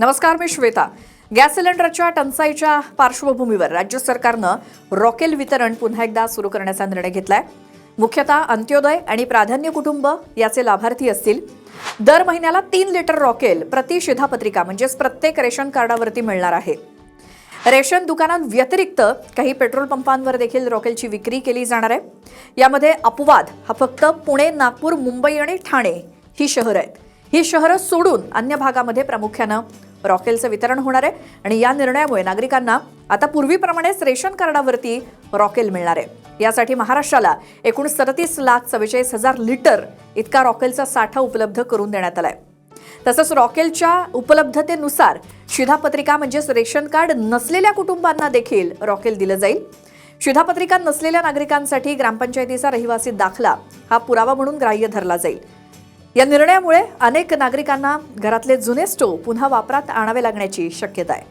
नमस्कार, मी श्वेता. गॅस सिलेंडरच्या टंचाईच्या पार्श्वभूमीवर राज्य सरकारनं रॉकेल वितरण पुन्हा एकदा सुरू करण्याचा निर्णय घेतलाय. मुख्यतः अंत्योदय आणि प्राधान्य कुटुंब याचे लाभार्थी असतील. दर महिन्याला 3 लिटर रॉकेल प्रति शिधापत्रिका म्हणजेच प्रत्येक रेशन कार्डावरती मिळणार आहे. रेशन दुकानांव्यतिरिक्त काही पेट्रोल पंपांवर देखील रॉकेलची विक्री केली जाणार आहे. यामध्ये अपवाद हा फक्त पुणे, नागपूर, मुंबई आणि ठाणे ही शहरं आहेत. ही शहरं सोडून अन्य भागामध्ये प्रामुख्यानं रॉकेलचं वितरण होणार आहे आणि या निर्णयामुळे नागरिकांना आता पूर्वीप्रमाणेच रेशन कार्डावरती रॉकेल मिळणार आहे. यासाठी महाराष्ट्राला एकूण 37,44,000 लिटर इतका रॉकेलचा साठा उपलब्ध करून देण्यात आलाय. तसंच रॉकेलच्या उपलब्धतेनुसार शिधापत्रिका म्हणजेच रेशन कार्ड नसलेल्या कुटुंबांना देखील रॉकेल दिलं जाईल. शिधापत्रिका नसलेल्या नागरिकांसाठी ग्रामपंचायतीचा रहिवासी दाखला हा पुरावा म्हणून ग्राह्य धरला जाईल. या निर्णयामुळे अनेक नागरिकांना घरातले जुने स्टोव्ह पुन्हा वापरात आणावे लागण्याची शक्यता आहे.